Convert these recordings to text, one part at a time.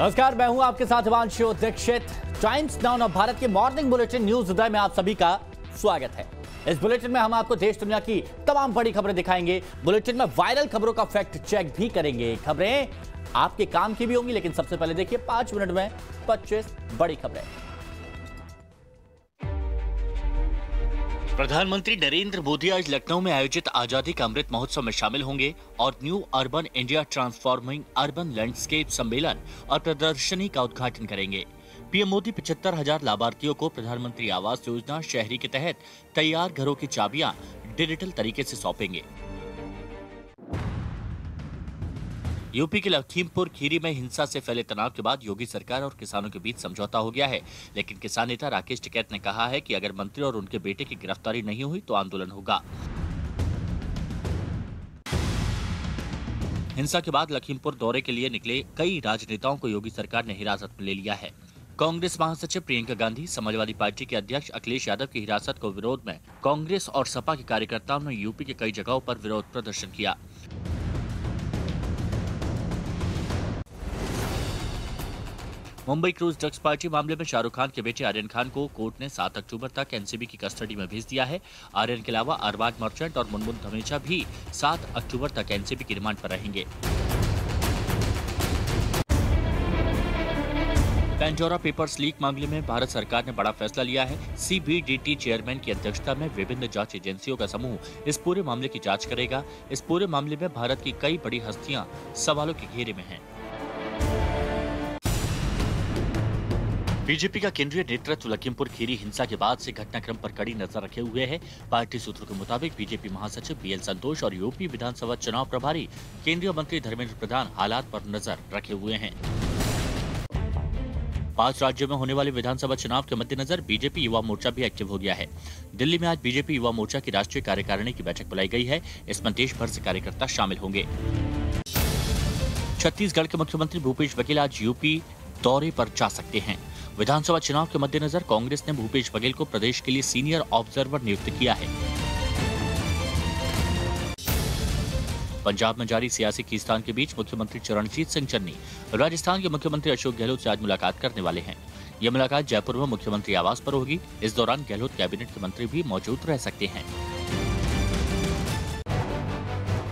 नमस्कार, मैं हूं आपके साथ Himanshu Dikshit. Times Now of Bharat के मॉर्निंग बुलेटिन न्यूज उदय में आप सभी का स्वागत है। इस बुलेटिन में हम आपको देश दुनिया की तमाम बड़ी खबरें दिखाएंगे। बुलेटिन में वायरल खबरों का फैक्ट चेक भी करेंगे। खबरें आपके काम की भी होंगी, लेकिन सबसे पहले देखिए 5 मिनट में 25 बड़ी खबरें। प्रधानमंत्री नरेंद्र मोदी आज लखनऊ में आयोजित आजादी का अमृत महोत्सव में शामिल होंगे और new urban India transforming urban landscape सम्मेलन और प्रदर्शनी का उद्घाटन करेंगे। पीएम मोदी 75,000 लाभार्थियों को प्रधानमंत्री आवास योजना शहरी के तहत तैयार घरों की चाबियां डिजिटल तरीके से सौंपेंगे। यूपी के लखीमपुर खीरी में हिंसा से फैले तनाव के बाद योगी सरकार और किसानों के बीच समझौता हो गया है, लेकिन किसान नेता राकेश टिकैत ने कहा है कि अगर मंत्री और उनके बेटे की गिरफ्तारी नहीं हुई तो आंदोलन होगा। हिंसा के बाद लखीमपुर दौरे के लिए निकले कई राजनेताओं को योगी सरकार ने हिरासत में ले लिया है। कांग्रेस महासचिव प्रियंका गांधी, समाजवादी पार्टी के अध्यक्ष अखिलेश यादव की हिरासत को विरोध में कांग्रेस और सपा के कार्यकर्ताओं ने यूपी के कई जगहों पर विरोध प्रदर्शन किया। मुंबई क्रूज ड्रग्स पार्टी मामले में शाहरुख खान के बेटे आर्यन खान को कोर्ट ने 7 अक्टूबर तक एनसीबी की कस्टडी में भेज दिया है। आर्यन के अलावा अरबाज मर्चेंट और मुनमुन धमेचा भी 7 अक्टूबर तक एनसीबी की रिमांड पर रहेंगे। पेंडोरा पेपर्स लीक मामले में भारत सरकार ने बड़ा फैसला लिया है। सीबीडीटी चेयरमैन की अध्यक्षता में विभिन्न जांच एजेंसियों का समूह इस पूरे मामले की जांच करेगा। इस पूरे मामले में भारत की कई बड़ी हस्तियां सवालों के घेरे में हैं। बीजेपी का केंद्रीय नेतृत्व लखीमपुर खीरी हिंसा के बाद से घटनाक्रम पर कड़ी नजर रखे हुए है। पार्टी सूत्रों के मुताबिक बीजेपी महासचिव बीएल संतोष और यूपी विधानसभा चुनाव प्रभारी केंद्रीय मंत्री धर्मेंद्र प्रधान हालात पर नजर रखे हुए हैं। 5 राज्यों में होने वाले विधानसभा चुनाव के मद्देनजर बीजेपी युवा मोर्चा भी एक्टिव हो गया है। दिल्ली में आज बीजेपी युवा मोर्चा की राष्ट्रीय कार्यकारिणी की बैठक बुलाई गई है। इसमें देश भर से कार्यकर्ता शामिल होंगे। छत्तीसगढ़ के मुख्यमंत्री भूपेश बघेल आज यूपी दौरे पर जा सकते हैं। विधानसभा चुनाव के मद्देनजर कांग्रेस ने भूपेश बघेल को प्रदेश के लिए सीनियर ऑब्जर्वर नियुक्त किया है। पंजाब में जारी सियासी खींचतान के बीच मुख्यमंत्री चरणजीत सिंह चन्नी राजस्थान के मुख्यमंत्री अशोक गहलोत से आज मुलाकात करने वाले हैं। यह मुलाकात जयपुर में मुख्यमंत्री आवास पर होगी। इस दौरान गहलोत कैबिनेट के मंत्री भी मौजूद रह सकते हैं।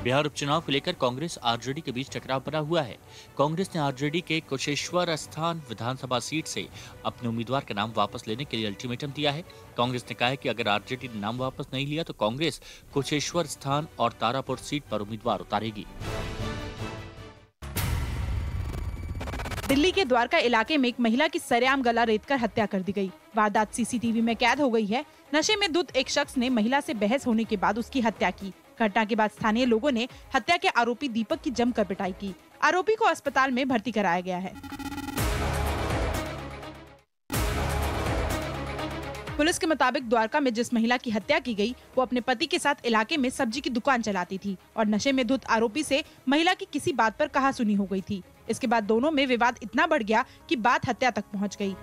बिहार उपचुनाव को लेकर कांग्रेस आरजेडी के बीच टकराव बना हुआ है। कांग्रेस ने आरजेडी के कुशेश्वर स्थान विधानसभा सीट से अपने उम्मीदवार का नाम वापस लेने के लिए अल्टीमेटम दिया है। कांग्रेस ने कहा है कि अगर आरजेडी ने नाम वापस नहीं लिया तो कांग्रेस कुशेश्वर स्थान और तारापुर सीट पर उम्मीदवार उतारेगी। दिल्ली के द्वारका इलाके में एक महिला की सरेआम गला रेतकर हत्या कर दी गई। वारदात सीसीटीवी में कैद हो गई है। नशे में धुत एक शख्स ने महिला से बहस होने के बाद उसकी हत्या की। घटना के बाद स्थानीय लोगों ने हत्या के आरोपी दीपक की जमकर पिटाई की। आरोपी को अस्पताल में भर्ती कराया गया है। पुलिस के मुताबिक द्वारका में जिस महिला की हत्या की गई वो अपने पति के साथ इलाके में सब्जी की दुकान चलाती थी और नशे में धुत आरोपी से महिला की किसी बात पर कहासुनी हो गई थी। इसके बाद दोनों में विवाद इतना बढ़ गया कि बात हत्या तक पहुंच गई।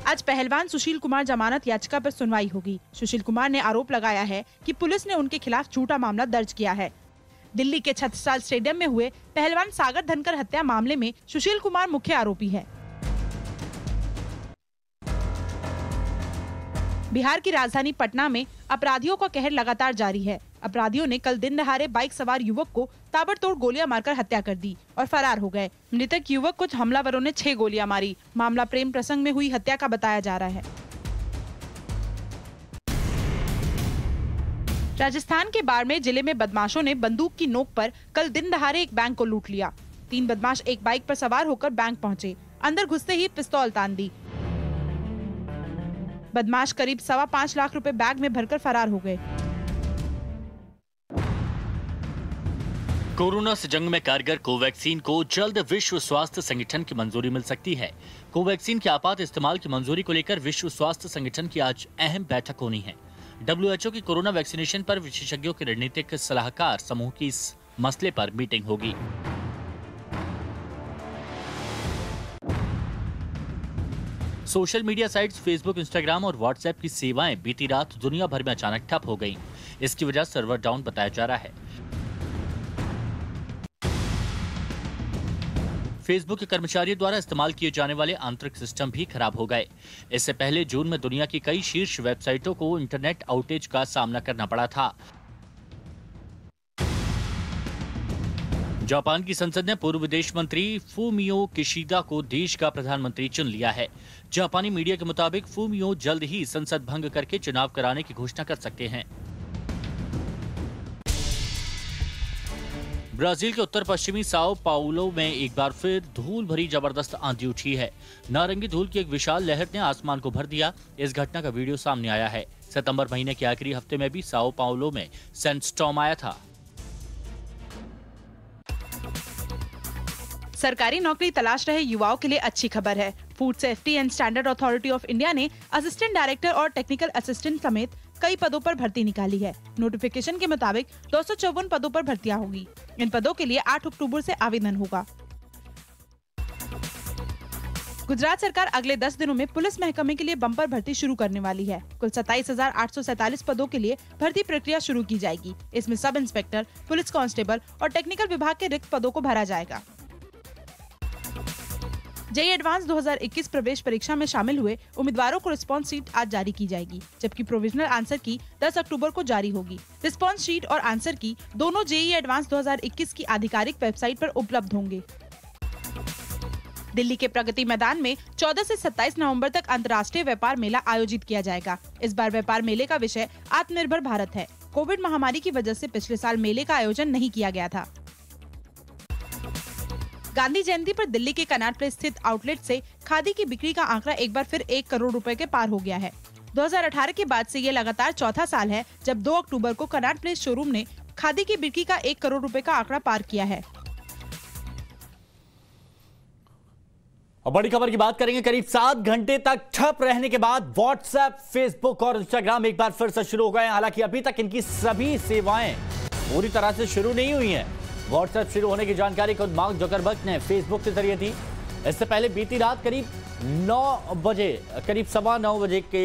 आज पहलवान सुशील कुमार जमानत याचिका पर सुनवाई होगी। सुशील कुमार ने आरोप लगाया है कि पुलिस ने उनके खिलाफ झूठा मामला दर्ज किया है। दिल्ली के छत्रसाल स्टेडियम में हुए पहलवान सागर धनकर हत्या मामले में सुशील कुमार मुख्य आरोपी है। बिहार की राजधानी पटना में अपराधियों का कहर लगातार जारी है। अपराधियों ने कल दिन दहाड़े बाइक सवार युवक को ताबड़तोड़ गोलियां मारकर हत्या कर दी और फरार हो गए। मृतक युवक को हमलावरों ने 6 गोलियां मारी। मामला प्रेम प्रसंग में हुई हत्या का बताया जा रहा है। राजस्थान के बाड़मेर जिले में बदमाशों ने बंदूक की नोक पर कल दिन दहाड़े एक बैंक को लूट लिया। 3 बदमाश एक बाइक पर सवार होकर बैंक पहुंचे। अंदर घुसते ही पिस्तौल तान दी। बदमाश करीब 5.25 लाख रुपए बैग में भरकर फरार हो गए। कोरोना से जंग में कारगर कोवैक्सीन को जल्द विश्व स्वास्थ्य संगठन की मंजूरी मिल सकती है। कोवैक्सीन के आपात इस्तेमाल की मंजूरी को लेकर विश्व स्वास्थ्य संगठन की आज अहम बैठक होनी है। WHO की कोरोना वैक्सीनेशन पर विशेषज्ञों के रणनीतिक सलाहकार समूह की इस मसले पर मीटिंग होगी। Social media sites Facebook, Instagram और व्हाट्सएप की सेवाएं बीती रात दुनिया भर में अचानक ठप हो गईं। इसकी वजह सर्वर डाउन बताया जा रहा है। फेसबुक के कर्मचारियों द्वारा इस्तेमाल किए जाने वाले आंतरिक सिस्टम भी खराब हो गए। इससे पहले जून में दुनिया की कई शीर्ष वेबसाइटों को इंटरनेट आउटेज का सामना करना पड़ा था। जापान की संसद ने पूर्व विदेश मंत्री फूमियो किशिदा को देश का प्रधानमंत्री चुन लिया है। जापानी मीडिया के मुताबिक फूमियो जल्द ही संसद भंग करके चुनाव कराने की घोषणा कर सकते हैं। ब्राजील के उत्तर पश्चिमी साओ पाउलो में एक बार फिर धूल भरी जबरदस्त आंधी उठी है। नारंगी धूल की एक विशाल लहर ने आसमान को भर दिया। इस घटना का वीडियो सामने आया है। सितंबर महीने के आखिरी हफ्ते में भी साओ पाउलो में सैंडस्टॉर्म आया था। सरकारी नौकरी तलाश रहे युवाओं के लिए अच्छी खबर है। Food safety and standard authority of India ने असिस्टेंट डायरेक्टर और टेक्निकल असिस्टेंट समेत कई पदों पर भर्ती निकाली है। नोटिफिकेशन के मुताबिक 254 पदों पर भर्तियां होगी। इन पदों के लिए 8 अक्टूबर से आवेदन होगा। गुजरात सरकार अगले 10 दिनों में पुलिस महकमे के लिए बम्पर भर्ती शुरू करने वाली है। कुल 27,847 पदों के लिए भर्ती प्रक्रिया शुरू की जाएगी। इसमें सब इंस्पेक्टर, पुलिस कांस्टेबल और टेक्निकल विभाग के रिक्त पदों को भरा जाएगा। जेईई एडवांस 2021 प्रवेश परीक्षा में शामिल हुए उम्मीदवारों को रिस्पांस शीट आज जारी की जाएगी, जबकि प्रोविजनल आंसर की 10 अक्टूबर को जारी होगी। रिस्पांस शीट और आंसर की दोनों जेईई एडवांस 2021 की आधिकारिक वेबसाइट पर उपलब्ध होंगे। दिल्ली के प्रगति मैदान में 14 से 27 नवंबर तक अंतर्राष्ट्रीय व्यापार मेला आयोजित किया जाएगा। इस बार व्यापार मेले का विषय आत्मनिर्भर भारत है। कोविड महामारी की वजह से पिछले साल मेले का आयोजन नहीं किया गया था। गांधी जयंती पर दिल्ली के कनॉट प्लेस स्थित आउटलेट से खादी की बिक्री का आंकड़ा एक बार फिर 1 करोड़ रुपए के पार हो गया है। 2018 के बाद से ये लगातार चौथा साल है जब 2 अक्टूबर को कनॉट प्लेस शोरूम ने खादी की बिक्री का 1 करोड़ रुपए का आंकड़ा पार किया है। और बड़ी खबर की बात करेंगे। करीब 7 घंटे तक ठप रहने के बाद व्हाट्सएप, फेसबुक और इंस्टाग्राम एक बार फिर से शुरू हो गए। हालांकि अभी तक इनकी सभी सेवाएं पूरी तरह से शुरू नहीं हुई हैं। व्हाट्सएप शुरू होने की जानकारी खुद मार्क जुकरबर्ग ने फेसबुक के जरिए दी। इससे पहले बीती रात करीब 9 बजे, करीब 9:15 बजे के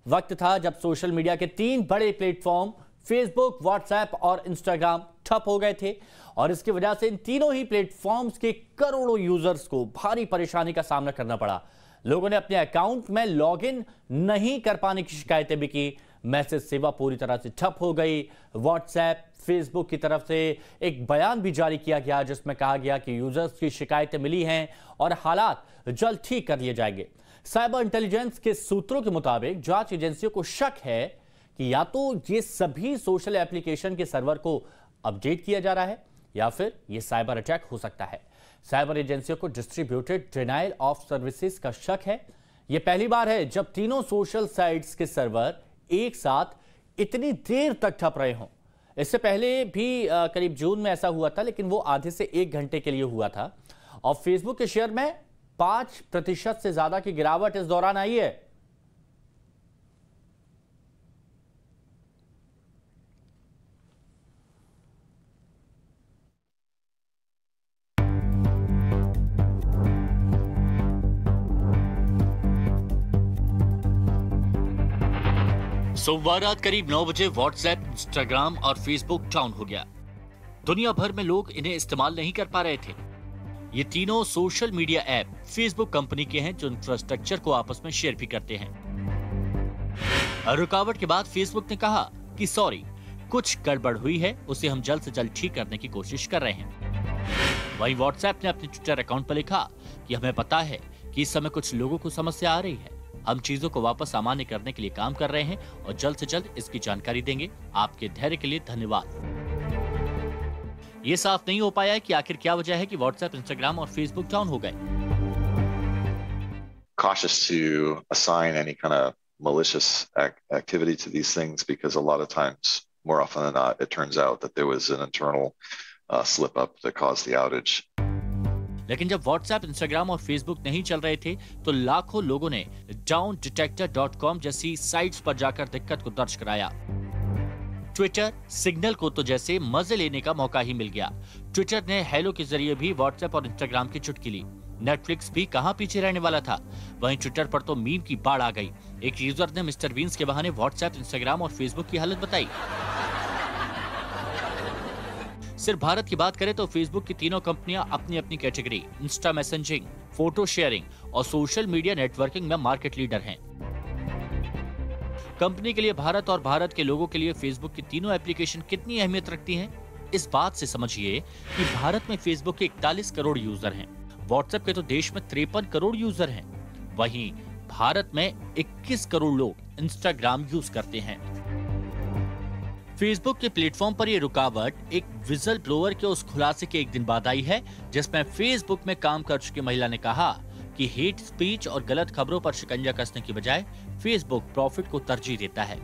वक्त था जब सोशल मीडिया के 3 बड़े प्लेटफॉर्म फेसबुक, व्हाट्सएप और इंस्टाग्राम ठप हो गए थे। और इसकी वजह से इन तीनों ही प्लेटफॉर्म्स के करोड़ों यूजर्स को भारी परेशानी का सामना करना पड़ा। लोगों ने अपने अकाउंट में लॉगिन नहीं कर पाने की शिकायतें भी की। मैसेज सेवा पूरी तरह से ठप हो गई। व्हाट्सएप, फेसबुक की तरफ से एक बयान भी जारी किया गया जिसमें कहा गया कि यूजर्स की शिकायतें मिली हैं और हालात जल्द ठीक कर लिए जाएंगे। साइबर इंटेलिजेंस के सूत्रों के मुताबिक जांच एजेंसियों को शक है कि या तो ये सभी सोशल एप्लीकेशन के सर्वर को अपडेट किया जा रहा है या फिर ये साइबर अटैक हो सकता है। साइबर एजेंसियों को डिस्ट्रीब्यूटेड डिनायल ऑफ सर्विसेज का शक है। यह पहली बार है जब तीनों सोशल साइट्स के सर्वर एक साथ इतनी देर तक ठप रहे हों। इससे पहले भी करीब जून में ऐसा हुआ था, लेकिन वो आधे से 1 घंटे के लिए हुआ था। और फेसबुक के शेयर में 5% से ज्यादा की गिरावट इस दौरान आई है। सोमवार रात करीब 9 बजे व्हाट्सएप, इंस्टाग्राम और फेसबुक डाउन हो गया। दुनिया भर में लोग इन्हें इस्तेमाल नहीं कर पा रहे थे। ये तीनों social media app Facebook company के हैं जो इंफ्रास्ट्रक्चर को आपस में शेयर भी करते हैं। रुकावट के बाद फेसबुक ने कहा कि सॉरी, कुछ गड़बड़ हुई है, उसे हम जल्द से जल्द ठीक करने की कोशिश कर रहे हैं। वहीं व्हाट्सएप ने अपने ट्विटर अकाउंट पर लिखा कि हमें पता है कि इस समय कुछ लोगों को समस्या आ रही है। हम चीजों को वापस सामान्य करने के लिए काम कर रहे हैं और जल्द से जल्द इसकी जानकारी देंगे। आपके धैर्य के लिए धन्यवाद। ये साफ नहीं हो पाया है कि आखिर क्या वजह है कि व्हाट्सएप, इंस्टाग्राम और फेसबुक डाउन हो गए। Cautious to assign any kind of malicious activity to these things because a lot of times, more often than not, it turns out that there was an internal slip up that caused the outage. लेकिन जब WhatsApp, Instagram और Facebook नहीं चल रहे थे तो लाखों लोगों ने downdetector.com जैसी साइट्स पर जाकर दिक्कत को दर्ज कराया। ट्विटर, सिग्नल को तो जैसे मजे लेने का मौका ही मिल गया। ट्विटर ने हेलो के जरिए भी व्हाट्सएप और इंस्टाग्राम की चुटकी ली। नेटफ्लिक्स भी कहां पीछे रहने वाला था। वहीं ट्विटर पर तो मीम की बाढ़ आ गई। एक यूजर ने मिस्टर बीन्स के बहाने व्हाट्सएप, इंस्टाग्राम और फेसबुक की हालत बताई। सिर्फ भारत की बात करें तो फेसबुक की तीनों कंपनियां अपनी अपनी category Insta messaging, photo sharing और सोशल मीडिया नेटवर्किंग में मार्केट लीडर हैं। कंपनी के लिए भारत और भारत के लोगों के लिए फेसबुक की तीनों एप्लीकेशन कितनी अहमियत रखती हैं, इस बात से समझिए कि भारत में फेसबुक के 41 करोड़ यूजर हैं, व्हाट्सएप के तो देश में 53 करोड़ यूजर हैं, वहीं भारत में 21 करोड़ लोग इंस्टाग्राम यूज करते हैं। फेसबुक के प्लेटफॉर्म पर यह रुकावट एक विजल ब्लोअर के उस खुलासे के एक दिन बाद आई है, जिसमें फेसबुक में काम कर चुकी महिला ने कहा कि हेट स्पीच और गलत खबरों पर शिकंजा कसने की बजाय फेसबुक प्रॉफिट को तरजीह देता है।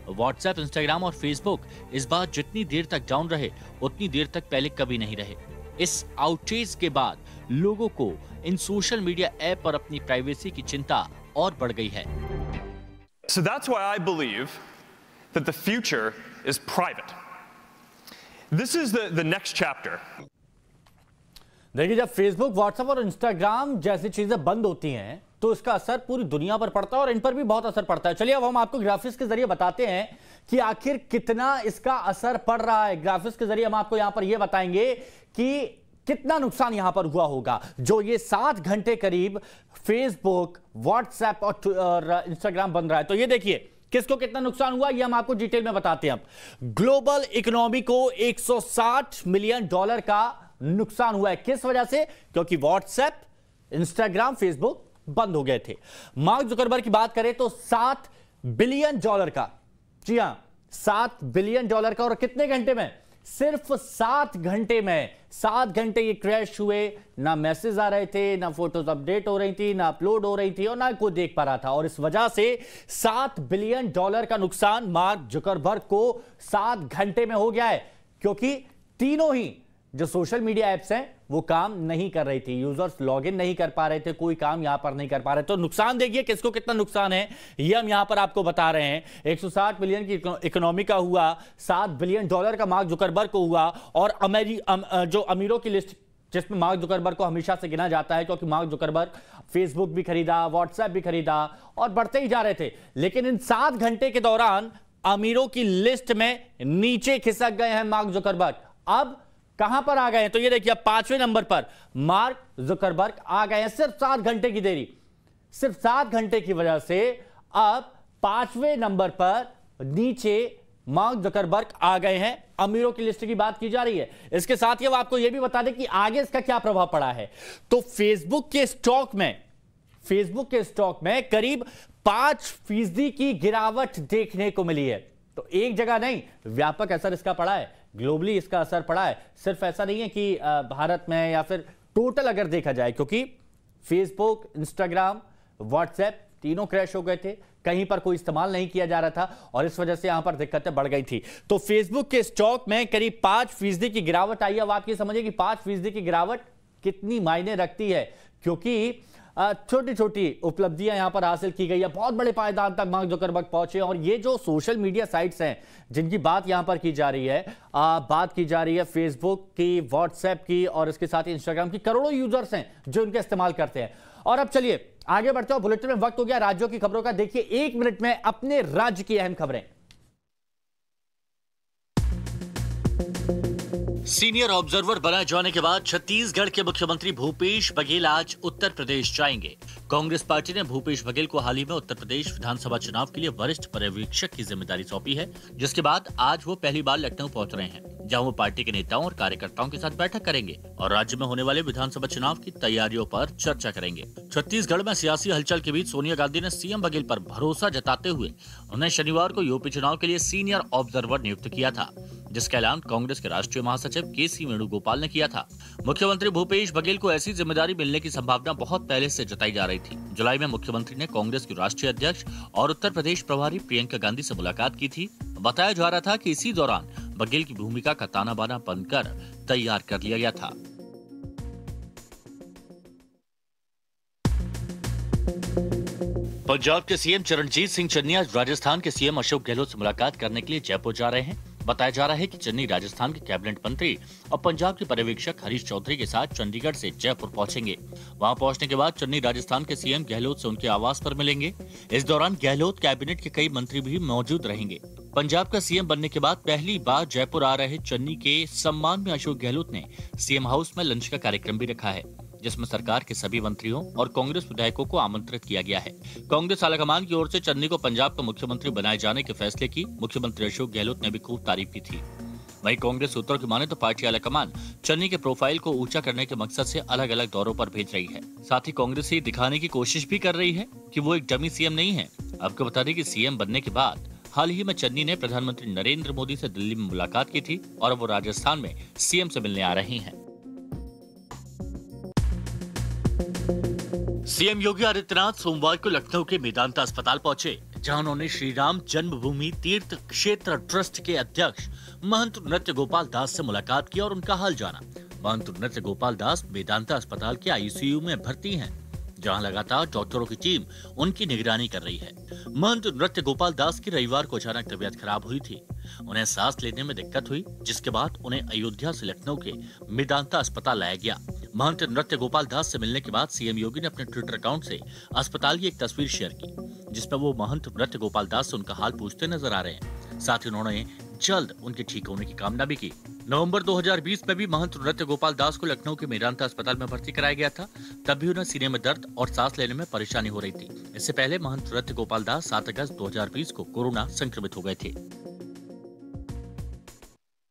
व्हाट्सएप, इंस्टाग्राम और फेसबुक इस बार जितनी देर तक डाउन रहे उतनी देर तक पहले कभी नहीं रहे। इस आउटेज के बाद लोगों को इन सोशल मीडिया ऐप पर अपनी प्राइवेसी की चिंता और बढ़ गई है। So that's why I believe that the future is private. This is the next chapter. देखिए, जब फेसबुक, व्हाट्सएप और इंस्टाग्राम जैसी चीजें बंद होती हैं तो इसका असर पूरी दुनिया पर पड़ता है और इन पर भी बहुत असर पड़ता है। चलिए अब हम आपको ग्राफिक्स के जरिए बताते हैं कि आखिर कितना इसका असर पड़ रहा है। ग्राफिक्स के जरिए हम आपको यहां पर यह बताएंगे कि कितना नुकसान यहां पर हुआ होगा। जो ये 7 घंटे करीब फेसबुक, व्हाट्सएप और इंस्टाग्राम बंद रहा है, तो ये देखिए किसको कितना नुकसान हुआ, ये हम आपको डिटेल में बताते हैं। अब ग्लोबल इकोनॉमी को $160 मिलियन का नुकसान हुआ है। किस वजह से? क्योंकि व्हाट्सएप, इंस्टाग्राम, फेसबुक बंद हो गए थे। मार्क जुकरबर्ग की बात करें तो $7 बिलियन का, जी हां, $7 बिलियन का, और कितने घंटे में? सिर्फ 7 घंटे में। 7 घंटे ये क्रैश हुए, ना मैसेज आ रहे थे, ना फोटोज अपडेट हो रही थी, ना अपलोड हो रही थी और ना कोई देख पा रहा था। और इस वजह से $7 बिलियन का नुकसान मार्क जुकरबर्ग को 7 घंटे में हो गया है, क्योंकि तीनों ही जो सोशल मीडिया एप्स हैं वो काम नहीं कर रही थी। यूजर्स लॉगिन नहीं कर पा रहे थे, कोई काम यहां पर नहीं कर पा रहे। तो नुकसान देखिए किसको कितना नुकसान है, ये हम यहां पर आपको बता रहे हैं। 160 बिलियन की इकोनॉमी का हुआ, $7 बिलियन का मार्क जुकरबर्ग को हुआ। और जो अमीरों की लिस्ट जिसमें मार्क जुकरबर्ग को हमेशा से गिना जाता है, क्योंकि मार्क जुकरबर्ग फेसबुक भी खरीदा, व्हाट्सएप भी खरीदा और बढ़ते ही जा रहे थे। लेकिन इन 7 घंटे के दौरान अमीरों की लिस्ट में नीचे खिसक गए हैं मार्क जुकरबर्ग। अब कहां पर आ गए हैं? तो ये देखिए, 5वें नंबर पर मार्क जुकरबर्ग आ गए हैं। सिर्फ 7 घंटे की देरी, सिर्फ 7 घंटे की वजह से अब 5वें नंबर पर नीचे मार्क जुकरबर्ग आ गए हैं। अमीरों की लिस्ट की बात की जा रही है। इसके साथ ही अब आपको यह भी बता दें कि आगे इसका क्या प्रभाव पड़ा है। तो फेसबुक के स्टॉक में करीब 5% की गिरावट देखने को मिली है। तो एक जगह नहीं, व्यापक असर इसका पड़ा है, ग्लोबली इसका असर पड़ा है। सिर्फ ऐसा नहीं है कि भारत में, या फिर टोटल अगर देखा जाए, क्योंकि फेसबुक, इंस्टाग्राम, व्हाट्सएप तीनों क्रैश हो गए थे, कहीं पर कोई इस्तेमाल नहीं किया जा रहा था और इस वजह से यहां पर दिक्कतें बढ़ गई थी। तो फेसबुक के स्टॉक में करीब 5% की गिरावट आई। अब आप ये समझिए कि 5% की गिरावट कितनी मायने रखती है, क्योंकि छोटी छोटी उपलब्धियां यहां पर हासिल की गई है। बहुत बड़े पायदान तक मार्क जुकरबर्ग पहुंचे। और ये जो सोशल मीडिया साइट्स हैं जिनकी बात यहां पर की जा रही है, बात की जा रही है फेसबुक की, व्हाट्सएप की और इसके साथ ही इंस्टाग्राम की, करोड़ों यूजर्स हैं जो इनका इस्तेमाल करते हैं। और अब चलिए आगे बढ़ते हैं। बुलेटिन में वक्त हो गया राज्यों की खबरों का। देखिए 1 मिनट में अपने राज्य की अहम खबरें। सीनियर ऑब्जर्वर बनाए जाने के बाद छत्तीसगढ़ के मुख्यमंत्री भूपेश बघेल आज उत्तर प्रदेश जाएंगे। कांग्रेस पार्टी ने भूपेश बघेल को हाल ही में उत्तर प्रदेश विधानसभा चुनाव के लिए वरिष्ठ पर्यवेक्षक की जिम्मेदारी सौंपी है, जिसके बाद आज वो पहली बार लखनऊ पहुंच रहे हैं, जहां वो पार्टी के नेताओं और कार्यकर्ताओं के साथ बैठक करेंगे और राज्य में होने वाले विधानसभा चुनाव की तैयारियों पर चर्चा करेंगे। छत्तीसगढ़ में सियासी हलचल के बीच सोनिया गांधी ने सीएम बघेल पर भरोसा जताते हुए उन्हें शनिवार को यूपी चुनाव के लिए सीनियर ऑब्जर्वर नियुक्त किया था, जिसका ऐलान कांग्रेस के राष्ट्रीय महासचिव केसी वेणुगोपाल ने किया था। मुख्यमंत्री भूपेश बघेल को ऐसी जिम्मेदारी मिलने की संभावना बहुत पहले से जताई जा रही थी। जुलाई में मुख्यमंत्री ने कांग्रेस की राष्ट्रीय अध्यक्ष और उत्तर प्रदेश प्रभारी प्रियंका गांधी से मुलाकात की थी। बताया जा रहा था कि इसी दौरान बघेल की भूमिका का ताना बाना बनकर तैयार कर लिया गया था। पंजाब के सीएम चरणजीत सिंह चन्नी आज राजस्थान के सीएम अशोक गहलोत से मुलाकात करने के लिए जयपुर जा रहे हैं। बताया जा रहा है कि चन्नी राजस्थान के कैबिनेट मंत्री और पंजाब के पर्यवेक्षक हरीश चौधरी के साथ चंडीगढ़ से जयपुर पहुंचेंगे। वहां पहुंचने के बाद चन्नी राजस्थान के सीएम गहलोत से उनके आवास पर मिलेंगे। इस दौरान गहलोत कैबिनेट के कई मंत्री भी मौजूद रहेंगे। पंजाब का सीएम बनने के बाद पहली बार जयपुर आ रहे चन्नी के सम्मान में अशोक गहलोत ने सीएम हाउस में लंच का कार्यक्रम भी रखा है, जिसमें सरकार के सभी मंत्रियों और कांग्रेस विधायकों को आमंत्रित किया गया है। कांग्रेस आलाकमान की ओर से चन्नी को पंजाब का मुख्यमंत्री बनाए जाने के फैसले की मुख्यमंत्री अशोक गहलोत ने भी खूब तारीफ की थी। वहीं कांग्रेस सूत्रों की माने तो पार्टी आलाकमान चन्नी के प्रोफाइल को ऊंचा करने के मकसद से अलग अलग दौरों पर भेज रही है। साथ ही कांग्रेस ये दिखाने की कोशिश भी कर रही है कि वो एक डमी सीएम नहीं है। आपको बता दें कि सीएम बनने के बाद हाल ही में चन्नी ने प्रधानमंत्री नरेंद्र मोदी से दिल्ली में मुलाकात की थी और वो राजस्थान में सीएम से मिलने आ रही हैं। सीएम योगी आदित्यनाथ सोमवार को लखनऊ के मेदांता अस्पताल पहुंचे, जहां उन्होंने श्री राम जन्मभूमि तीर्थ क्षेत्र ट्रस्ट के अध्यक्ष महंत नृत्य गोपाल दास से मुलाकात की और उनका हाल जाना। महंत नृत्य गोपाल दास मेदांता अस्पताल के आईसीयू में भर्ती हैं, जहां लगातार डॉक्टरों की टीम उनकी निगरानी कर रही है। महंत नृत्य गोपाल दास की रविवार को अचानक तबीयत खराब हुई थी। उन्हें सांस लेने में दिक्कत हुई, जिसके बाद उन्हें अयोध्या से लखनऊ के मेदांता अस्पताल लाया गया। महंत नृत्य गोपाल दास से मिलने के बाद सीएम योगी ने अपने ट्विटर अकाउंट से अस्पताल की एक तस्वीर शेयर की, जिसमें वो महंत नृत्य गोपाल दास से उनका हाल पूछते नजर आ रहे हैं। साथ ही उन्होंने जल्द उनके ठीक होने की कामना भी की। नवंबर 2020 में भी महंत नृत्य गोपाल दास को लखनऊ के मेदांता अस्पताल में भर्ती कराया गया था। तब भी उन्हें सीने में दर्द और सांस लेने में परेशानी हो रही थी। इससे पहले महंत नृत्य गोपाल दास 7 अगस्त 2020 को कोरोना संक्रमित हो गए थे।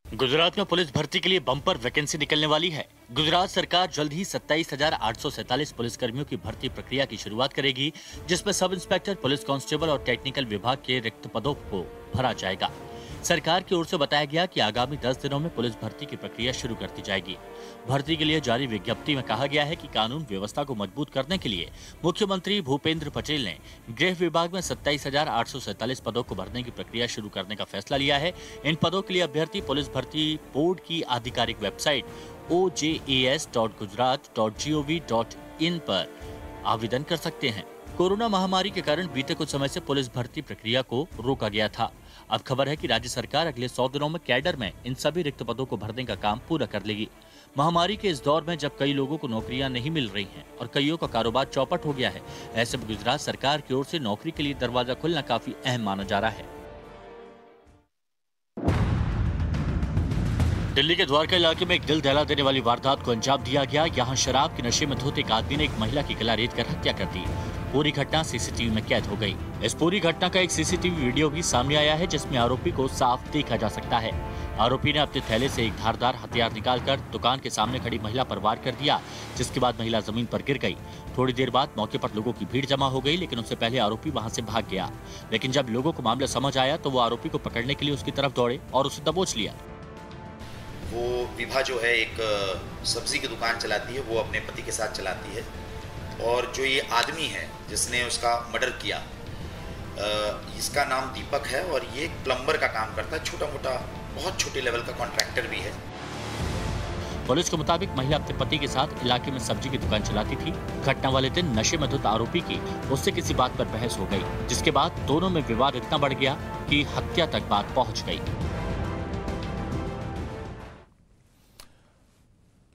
गुजरात में पुलिस भर्ती के लिए बम्पर वैकेंसी निकलने वाली है। गुजरात सरकार जल्द ही 27,847 पुलिसकर्मियों की भर्ती प्रक्रिया की शुरुआत करेगी, जिसमें सब इंस्पेक्टर, पुलिस कांस्टेबल और टेक्निकल विभाग के रिक्त पदों को भरा जाएगा। सरकार की ओर से बताया गया कि आगामी 10 दिनों में पुलिस भर्ती की प्रक्रिया शुरू कर दी जाएगी। भर्ती के लिए जारी विज्ञप्ति में कहा गया है कि कानून व्यवस्था को मजबूत करने के लिए मुख्यमंत्री भूपेंद्र पटेल ने गृह विभाग में 27,847 पदों को भरने की प्रक्रिया शुरू करने का फैसला लिया है। इन पदों के लिए अभ्यर्थी पुलिस भर्ती बोर्ड की आधिकारिक वेबसाइट ojas.gujarat.gov.in पर आवेदन कर सकते हैं। कोरोना महामारी के कारण बीते कुछ समय से पुलिस भर्ती प्रक्रिया को रोका गया था। अब खबर है कि राज्य सरकार अगले 100 दिनों में कैडर में इन सभी रिक्त पदों को भरने का काम पूरा कर लेगी। महामारी के इस दौर में जब कई लोगों को नौकरियां नहीं मिल रही हैं और कईयों का कारोबार चौपट हो गया है, ऐसे में गुजरात सरकार की ओर से नौकरी के लिए दरवाजा खुलना काफी अहम माना जा रहा है। दिल्ली के द्वारका इलाके में एक दिल दहला देने वाली वारदात को अंजाम दिया गया। यहाँ शराब के नशे में धुत एक आदमी ने एक महिला की गला रेत कर हत्या कर दी। पूरी घटना सीसीटीवी में कैद हो गई। इस पूरी घटना का एक सीसीटीवी वीडियो भी सामने आया है, जिसमें आरोपी को साफ देखा जा सकता है। आरोपी ने अपने थैले से एक धारदार हथियार निकालकर दुकान के सामने खड़ी महिला पर वार कर दिया, जिसके बाद महिला जमीन पर गिर गई। थोड़ी देर बाद मौके पर लोगों की भीड़ जमा हो गई, लेकिन उससे पहले आरोपी वहां से भाग गया। लेकिन जब लोगों को मामला समझ आया तो वो आरोपी को पकड़ने के लिए उसकी तरफ दौड़े और उसे दबोच लिया। वो विभा जो है एक सब्जी की दुकान चलाती है, वो अपने पति के साथ चलाती है। और जो ये आदमी है जिसने उसका मर्डर किया, इसका नाम दीपक है और ये एक प्लम्बर का काम करता है, छोटा मोटा बहुत छोटे लेवल का कॉन्ट्रैक्टर भी है। पुलिस के मुताबिक महिला अपने पति के साथ इलाके में सब्जी की दुकान चलाती थी। घटना वाले दिन नशे में धुत आरोपी की उससे किसी बात पर बहस हो गई, जिसके बाद दोनों में विवाद इतना बढ़ गया कि हत्या तक बात पहुंच गई।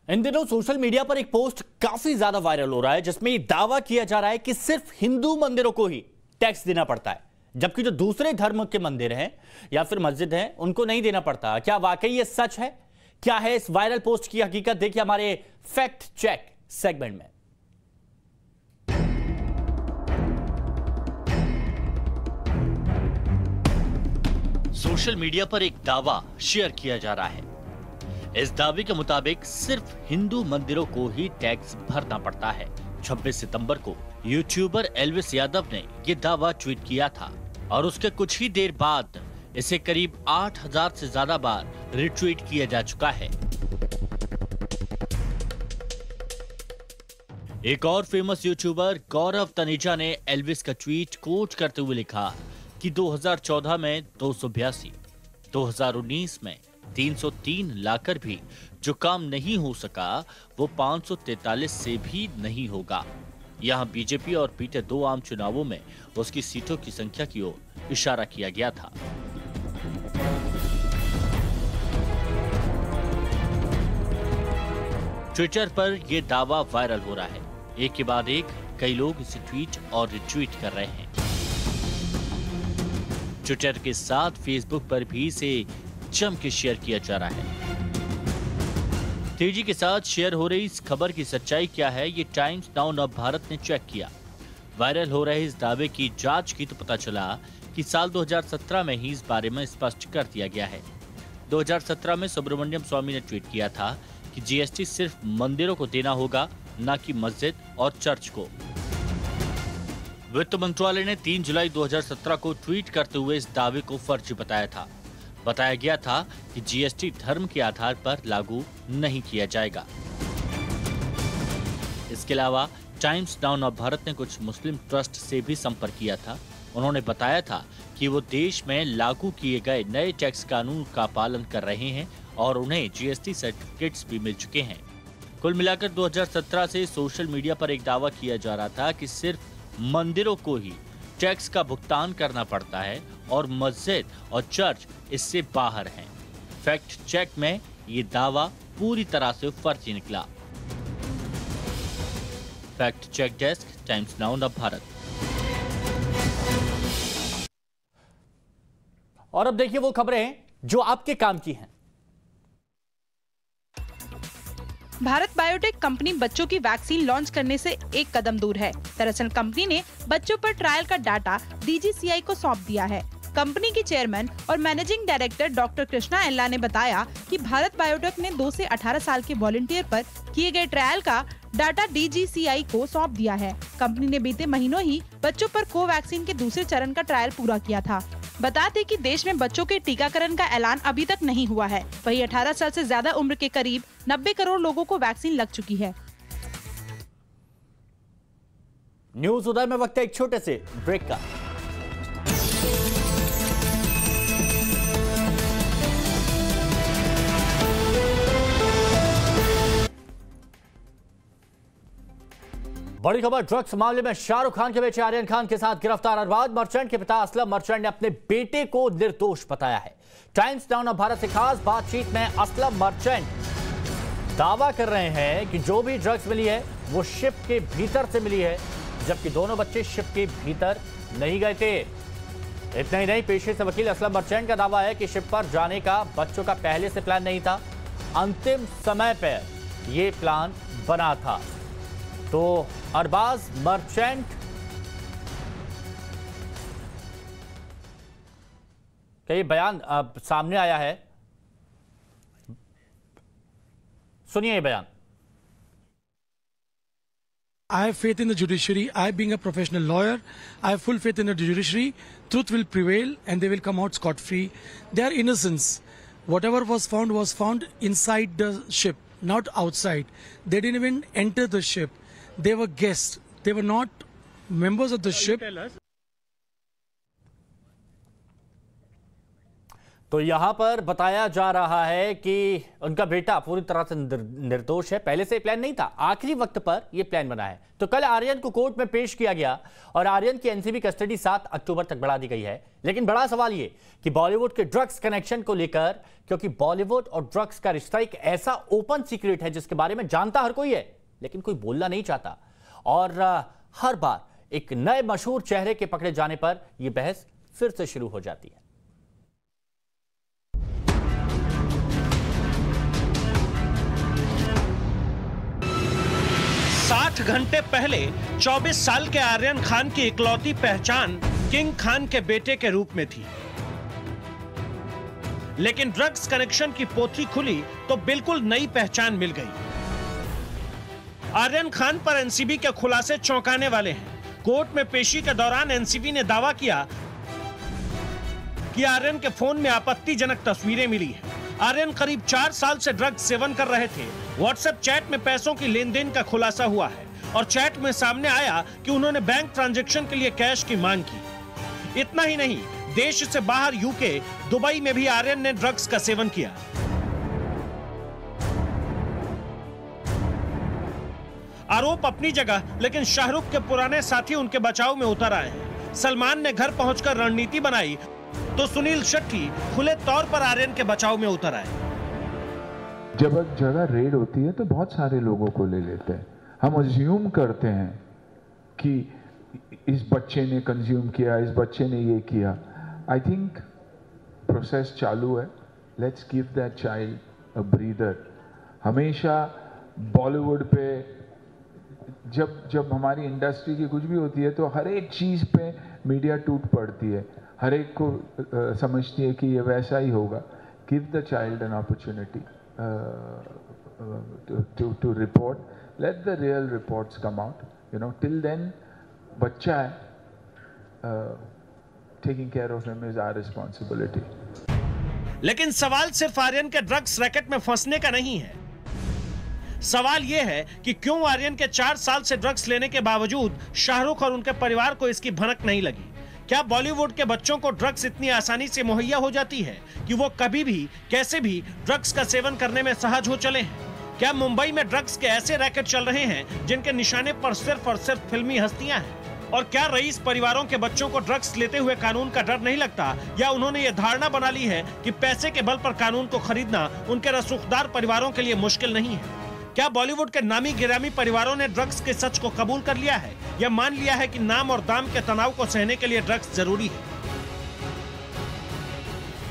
इन दिनों सोशल मीडिया पर एक पोस्ट काफी ज्यादा वायरल हो रहा है, जिसमें दावा किया जा रहा है कि सिर्फ हिंदू मंदिरों को ही टैक्स देना पड़ता है, जबकि जो दूसरे धर्म के मंदिर हैं या फिर मस्जिद हैं उनको नहीं देना पड़ता। क्या वाकई ये सच है? क्या है इस वायरल पोस्ट की हकीकत? देखिए हमारे फैक्ट चेक सेगमेंट में। सोशल मीडिया पर एक दावा शेयर किया जा रहा है। इस दावे के मुताबिक सिर्फ हिंदू मंदिरों को ही टैक्स भरना पड़ता है। 26 सितंबर को यूट्यूबर एल्विस यादव ने यह दावा ट्वीट किया था और उसके कुछ ही देर बाद इसे करीब 8,000 से ज्यादा बार रिट्वीट किया जा चुका है। एक और फेमस यूट्यूबर गौरव तनेजा ने एल्विस का ट्वीट कोट करते हुए लिखा कि 2014 में 282, 2019 में 303 लाकर भी जो काम नहीं हो सका वो 543 से भी नहीं होगा। यहां बीजेपी और बीते 2 आम चुनावों में उसकी सीटों की संख्या की ओर इशारा किया गया था। ट्विटर पर यह दावा वायरल हो रहा है। एक के बाद एक कई लोग इसे ट्वीट और रिट्वीट कर रहे हैं। ट्विटर के साथ फेसबुक पर भी इसे जम के शेयर किया जा रहा है। तेजी के साथ शेयर हो रही इस खबर की सच्चाई क्या है, ये टाइम्स नाउ नवभारत ने चेक किया। वायरल हो रहे इस दावे की जांच की तो पता चला कि साल 2017 में ही इस बारे में स्पष्ट कर दिया गया है। 2017 में सुब्रमण्यम स्वामी ने ट्वीट किया था कि जीएसटी सिर्फ मंदिरों को देना होगा, न कि मस्जिद और चर्च को। वित्त मंत्रालय ने 3 जुलाई 2017 को ट्वीट करते हुए इस दावे को फर्जी बताया था। बताया गया था कि जीएसटी धर्म के आधार पर लागू नहीं किया जाएगा। इसके अलावा टाइम्स नाउ नवभारत ने कुछ मुस्लिम ट्रस्ट से भी संपर्क किया था। उन्होंने बताया था कि वो देश में लागू किए गए नए टैक्स कानून का पालन कर रहे हैं और उन्हें जीएसटी सर्टिफिकेट्स भी मिल चुके हैं। कुल मिलाकर 2017 से सोशल मीडिया पर एक दावा किया जा रहा था कि सिर्फ मंदिरों को ही टैक्स का भुगतान करना पड़ता है और मस्जिद और चर्च इससे बाहर हैं। फैक्ट चेक में ये दावा पूरी तरह से फर्जी निकला। Fact check desk, Times Now Navbharat. और अब देखिए वो खबरें जो आपके काम की हैं। भारत बायोटेक कंपनी बच्चों की वैक्सीन लॉन्च करने से एक कदम दूर है। दरअसल कंपनी ने बच्चों पर ट्रायल का डाटा डीजीसीआई को सौंप दिया है। कंपनी की चेयरमैन और मैनेजिंग डायरेक्टर डॉक्टर कृष्णा एल्ला ने बताया कि भारत बायोटेक ने 2 से 18 साल के वॉलंटियर पर किए गए ट्रायल का डाटा डीजीसीआई को सौंप दिया है। कंपनी ने बीते महीनों ही बच्चों पर कोवैक्सीन के दूसरे चरण का ट्रायल पूरा किया था। बता दें कि देश में बच्चों के टीकाकरण का ऐलान अभी तक नहीं हुआ है। वहीं 18 साल से ज्यादा उम्र के करीब 90 करोड़ लोगों को वैक्सीन लग चुकी है। न्यूज उदय में वक्त है एक छोटे से ब्रेक का। बड़ी खबर, ड्रग्स मामले में शाहरुख खान के बेटे आर्यन खान के साथ गिरफ्तार अरबाज मर्चेंट के पिता असलम मर्चेंट ने अपने बेटे को निर्दोष बताया है। टाइम्स नाउ नवभारत से खास बातचीत में असलम मर्चेंट दावा कर रहे हैं कि जो भी ड्रग्स मिली है वो शिप के भीतर से मिली है, जबकि दोनों बच्चे शिप के भीतर नहीं गए थे। इतना ही नहीं, पेशे से वकील असलम मर्चेंट का दावा है कि शिप पर जाने का बच्चों का पहले से प्लान नहीं था, अंतिम समय पर यह प्लान बना था। तो अरबाज मर्चेंट का ये बयान अब सामने आया है, सुनिए ये बयान। I have faith in the judiciary. I, being a professional lawyer, I have full faith in the judiciary. Truth will prevail and they will come out scot-free. They are innocents. Whatever was found inside the ship, not outside. They didn't even enter the ship. They were guests. They were not members of the ship. तो यहां पर बताया जा रहा है कि उनका बेटा पूरी तरह से निर्दोष है, पहले से प्लान नहीं था, आखिरी वक्त पर यह प्लान बना है। तो कल आर्यन को कोर्ट में पेश किया गया और आर्यन की एनसीबी कस्टडी 7 अक्टूबर तक बढ़ा दी गई है। लेकिन बड़ा सवाल यह कि बॉलीवुड के ड्रग्स कनेक्शन को लेकर, क्योंकि बॉलीवुड और ड्रग्स का रिश्ता एक ऐसा ओपन सीक्रेट है जिसके बारे में जानता हर कोई है, लेकिन कोई बोलना नहीं चाहता। और हर बार एक नए मशहूर चेहरे के पकड़े जाने पर यह बहस फिर से शुरू हो जाती है। 60 घंटे पहले 24 साल के आर्यन खान की इकलौती पहचान किंग खान के बेटे के रूप में थी, लेकिन ड्रग्स कनेक्शन की पोथी खुली तो बिल्कुल नई पहचान मिल गई। आर्यन खान पर एनसीबी के खुलासे चौंकाने वाले हैं। कोर्ट में पेशी के दौरान एनसीबी ने दावा किया कि आर्यन के फोन में आपत्तिजनक तस्वीरें मिली हैं। आर्यन करीब 4 साल से ड्रग्स सेवन कर रहे थे। व्हाट्सएप चैट में पैसों की लेन-देन का खुलासा हुआ है और चैट में सामने आया कि उन्होंने बैंक ट्रांजैक्शन के लिए कैश की मांग की। इतना ही नहीं, देश से बाहर यूके, दुबई में भी आर्यन ने ड्रग्स का सेवन किया। आरोप अपनी जगह, लेकिन शाहरुख के पुराने साथी उनके बचाव में उतर आए हैं। सलमान ने घर पहुंचकर रणनीति बनाई तो सुनील शेट्टी खुले तौर पर आर्यन के बचाव में उतर आए। जब एक जगह रेड होती है तो बहुत सारे लोगों को ले लेते हैं। हम अज्यूम करते हैं कि इस बच्चे ने कंज्यूम किया, इस बच्चे ने ये किया। आई थिंक प्रोसेस चालू है. Let's give that child a breather. हमेशा बॉलीवुड पे जब हमारी इंडस्ट्री की कुछ भी होती है तो हर एक चीज़ पे मीडिया टूट पड़ती है. हर एक को समझती है कि ये वैसा ही होगा. Give the child an opportunity to report. Let the real reports come out. Till then, बच्चा है. Taking care of him is our responsibility. लेकिन सवाल सिर्फ आर्यन के ड्रग्स रैकेट में फंसने का नहीं है. सवाल यह है कि क्यों आर्यन के 4 साल से ड्रग्स लेने के बावजूद शाहरुख और उनके परिवार को इसकी भनक नहीं लगी. क्या बॉलीवुड के बच्चों को ड्रग्स इतनी आसानी से मुहैया हो जाती है कि वो कभी भी कैसे भी ड्रग्स का सेवन करने में सहज हो चले हैं? क्या मुंबई में ड्रग्स के ऐसे रैकेट चल रहे हैं जिनके निशाने पर सिर्फ और सिर्फ फिल्मी हस्तियां हैं? और क्या रईस परिवारों के बच्चों को ड्रग्स लेते हुए कानून का डर नहीं लगता, या उन्होंने ये धारणा बना ली है कि पैसे के बल पर कानून को खरीदना उनके रसूखदार परिवारों के लिए मुश्किल नहीं है? क्या बॉलीवुड के नामी गिरामी परिवारों ने ड्रग्स के सच को कबूल कर लिया है, या मान लिया है कि नाम और दाम के तनाव को सहने के लिए ड्रग्स जरूरी है?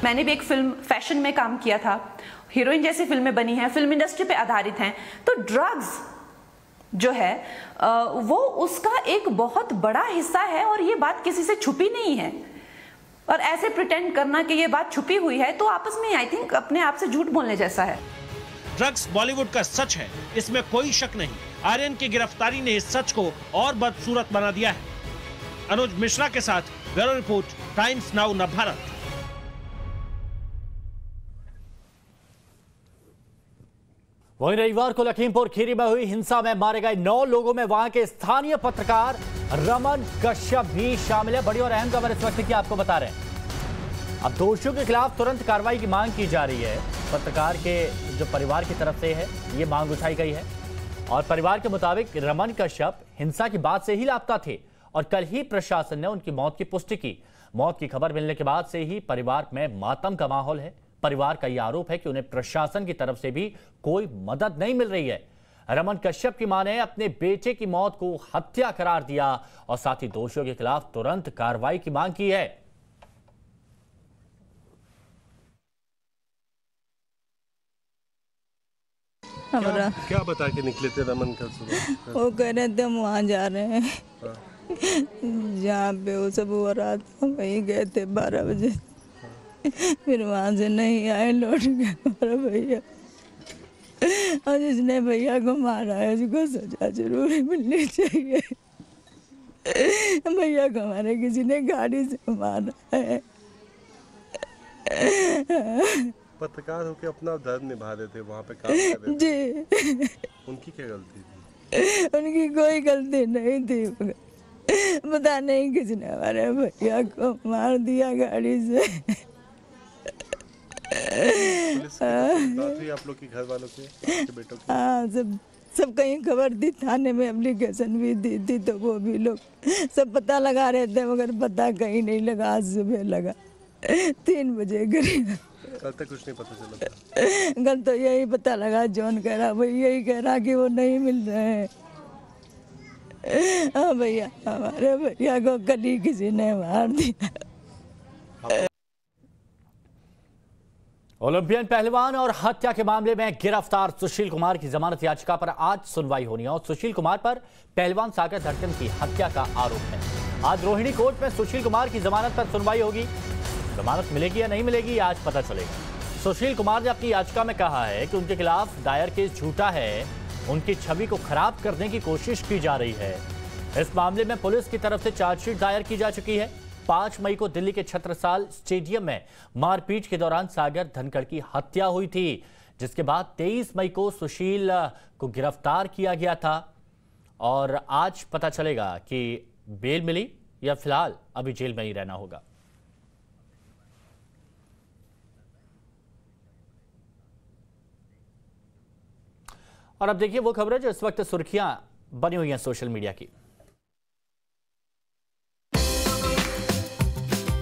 मैंने भी एक फिल्म फैशन में काम किया था. हीरोइन जैसी फिल्में बनी हैं, फिल्म इंडस्ट्री पे आधारित हैं. तो ड्रग्स जो है वो उसका एक बहुत बड़ा हिस्सा है, और ये बात किसी से छुपी नहीं है. और ऐसे प्रिटेंड करना कि ये बात छुपी हुई है तो आपस में आई थिंक अपने आप से झूठ बोलने जैसा है. ड्रग्स बॉलीवुड का सच है, इसमें कोई शक नहीं. आर्यन की गिरफ्तारी ने इस सच को और बदसूरत बना दिया है. अनुज मिश्रा के साथ bureau report, times Now Navbharat. वहीं रविवार को लखीमपुर खीरी में हुई हिंसा में मारे गए 9 लोगों में वहां के स्थानीय पत्रकार रमन कश्यप भी शामिल है. बड़ी और अहम खबर इस वक्त की आपको बता रहे हैं. अब दोषियों के खिलाफ तुरंत कार्रवाई की मांग की जा रही है. पत्रकार के जो परिवार की तरफ से है ये मांग उठाई गई है, और परिवार के मुताबिक रमन कश्यप हिंसा की बाद से ही लापता थे, और कल ही प्रशासन ने उनकी मौत की पुष्टि की. मौत की खबर मिलने के बाद से ही परिवार में मातम का माहौल है. परिवार का यह आरोप है कि उन्हें प्रशासन की तरफ से भी कोई मदद नहीं मिल रही है. रमन कश्यप की मां ने अपने बेटे की मौत को हत्या करार दिया और साथ ही दोषियों के खिलाफ तुरंत कार्रवाई की मांग की है. क्या बता के निकले थे रमन का सुबह? वो कह रहे थे हम वहाँ जा रहे हैं. जहाँ पे वो सब हो रहा था वहीं गए थे 12 बजे. फिर वहाँ से नहीं आए, लौट गए हमारा भैया. और जिसने भैया को मारा है उसको सजा जरूर मिलनी चाहिए. भैया को हमारे किसी ने गाड़ी से मारा है. पत्रकार होके अपना धर्म निभा रहे थे, वहाँ पे काम कर रहे थे. जी. उनकी क्या गलती थी? उनकी कोई गलती नहीं थी. पता नहीं किसने हमारे भैया को मार दिया गाड़ी से. बात हुई आप लोग के घर वालों के बेटों की? हाँ, सब कहीं खबर दी, थाने में एप्लीकेशन भी दी थी, तो वो भी लोग सब पता लगा रहे थे, मगर पता कहीं नहीं लगा. आज सुबह लगा 3 बजे करीब. कल तक कुछ नहीं पता चला? कल तो यही पता लगा, जॉन कह रहा, वही यही कह रहा कि वो नहीं मिल रहे हैं. हाँ भैया, हमारे भैया को कल ही किसी ने मार दिया. ओलंपियन पहलवान और हत्या के मामले में गिरफ्तार सुशील कुमार की जमानत याचिका पर आज सुनवाई होनी है, और सुशील कुमार पर पहलवान सागर धड़कन की हत्या का आरोप है. आज रोहिणी कोर्ट में सुशील कुमार की जमानत पर सुनवाई होगी. जमानत मिलेगी या नहीं मिलेगी आज पता चलेगा. सुशील कुमार ने अपनी याचिका में कहा है कि उनके खिलाफ दायर केस झूठा है, उनकी छवि को खराब करने की कोशिश की जा रही है. इस मामले में पुलिस की तरफ से चार्जशीट दायर की जा चुकी है. 5 मई को दिल्ली के छत्रसाल स्टेडियम में मारपीट के दौरान सागर धनखड़ की हत्या हुई थी, जिसके बाद 23 मई को सुशील को गिरफ्तार किया गया था. और आज पता चलेगा कि बेल मिली या फिलहाल अभी जेल में ही रहना होगा. और अब देखिए वो खबर है जो इस वक्त सुर्खियां बनी हुई हैं सोशल मीडिया की.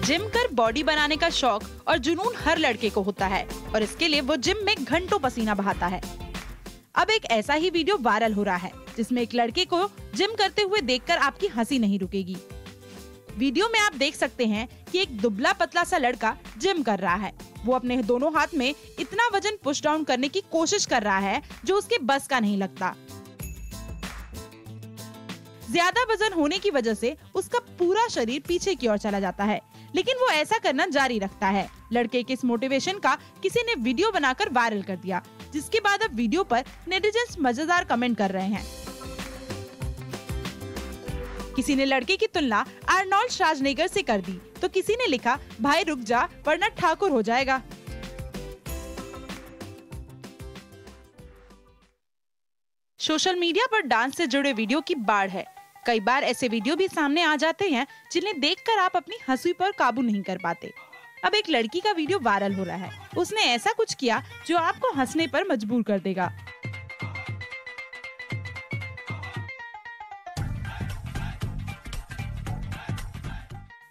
जिम कर बॉडी बनाने का शौक और जुनून हर लड़के को होता है, और इसके लिए वो जिम में घंटों पसीना बहाता है. अब एक ऐसा ही वीडियो वायरल हो रहा है जिसमें एक लड़के को जिम करते हुए देखकर आपकी हंसी नहीं रुकेगी. वीडियो में आप देख सकते हैं कि एक दुबला पतला सा लड़का जिम कर रहा है। वो अपने दोनों हाथ में इतना वजन पुश डाउन करने की कोशिश कर रहा है जो उसके बस का नहीं लगता। ज्यादा वजन होने की वजह से उसका पूरा शरीर पीछे की ओर चला जाता है, लेकिन वो ऐसा करना जारी रखता है। लड़के के इस मोटिवेशन का किसी ने वीडियो बनाकर वायरल कर दिया, जिसके बाद अब वीडियो पर नेटिजन्स मजेदार कमेंट कर रहे हैं। किसी ने लड़के की तुलना आर्नोल्ड श्वार्ज़नेगर से कर दी, तो किसी ने लिखा, भाई रुक जा वरना ठाकुर हो जाएगा। सोशल मीडिया पर डांस से जुड़े वीडियो की बाढ़ है। कई बार ऐसे वीडियो भी सामने आ जाते हैं जिन्हें देखकर आप अपनी हंसी पर काबू नहीं कर पाते। अब एक लड़की का वीडियो वायरल हो रहा है। उसने ऐसा कुछ किया जो आपको हंसने पर मजबूर कर देगा।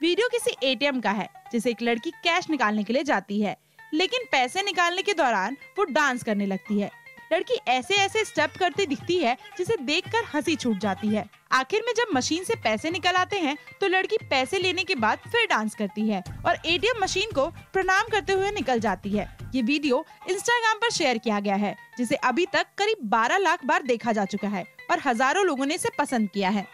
वीडियो किसी एटीएम का है, जिसे एक लड़की कैश निकालने के लिए जाती है, लेकिन पैसे निकालने के दौरान वो डांस करने लगती है। लड़की ऐसे ऐसे स्टेप करती दिखती है जिसे देखकर हंसी छूट जाती है। आखिर में जब मशीन से पैसे निकल आते हैं तो लड़की पैसे लेने के बाद फिर डांस करती है और एटीएम मशीन को प्रणाम करते हुए निकल जाती है। ये वीडियो इंस्टाग्राम पर शेयर किया गया है, जिसे अभी तक करीब 12 लाख बार देखा जा चुका है और हजारों लोगों ने इसे पसंद किया है।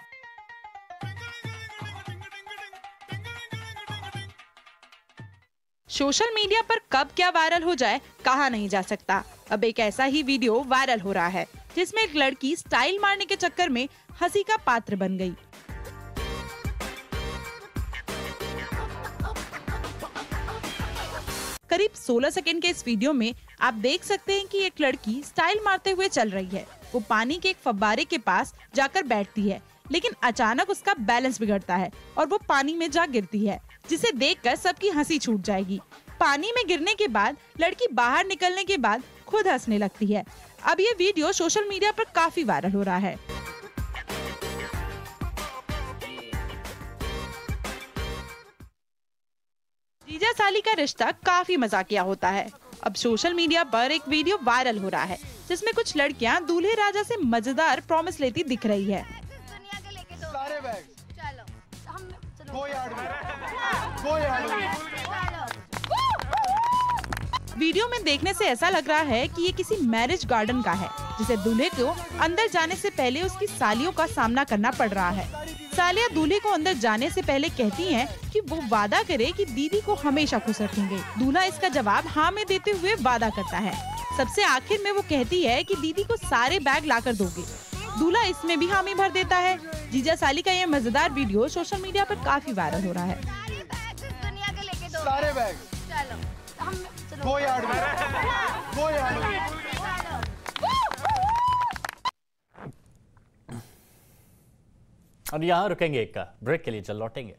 सोशल मीडिया पर कब क्या वायरल हो जाए कहा नहीं जा सकता। अब एक ऐसा ही वीडियो वायरल हो रहा है जिसमें एक लड़की स्टाइल मारने के चक्कर में हंसी का पात्र बन गई। करीब 16 सेकंड के इस वीडियो में आप देख सकते हैं कि एक लड़की स्टाइल मारते हुए चल रही है। वो पानी के एक फव्वारे के पास जाकर बैठती है, लेकिन अचानक उसका बैलेंस बिगड़ता है और वो पानी में जा गिरती है, जिसे देखकर सबकी हंसी छूट जाएगी। पानी में गिरने के बाद लड़की बाहर निकलने के बाद खुद हंसने लगती है। अब ये वीडियो सोशल मीडिया पर काफी वायरल हो रहा है। जीजा साली का रिश्ता काफी मजाकिया होता है। अब सोशल मीडिया पर एक वीडियो वायरल हो रहा है जिसमें कुछ लड़कियां दूल्हे राजा से मजेदार प्रॉमिस लेती दिख रही है। वीडियो में देखने से ऐसा लग रहा है कि ये किसी मैरिज गार्डन का है, जिसे दूल्हे को अंदर जाने से पहले उसकी सालियों का सामना करना पड़ रहा है। सालियां दूल्हे को अंदर जाने से पहले कहती हैं कि वो वादा करे कि दीदी को हमेशा खुश रखेंगे। दूल्हा इसका जवाब हाँ में देते हुए वादा करता है। सबसे आखिर में वो कहती है कि दीदी को सारे बैग लाकर दोगे। दूल्हा इसमें भी हामी भर देता है। जीजा साली का ये मजेदार वीडियो सोशल मीडिया पर काफी वायरल हो रहा है। सारे बैग चलो, कोई अब यहाँ रुकेंगे एक ब्रेक के लिए, चल लौटेंगे।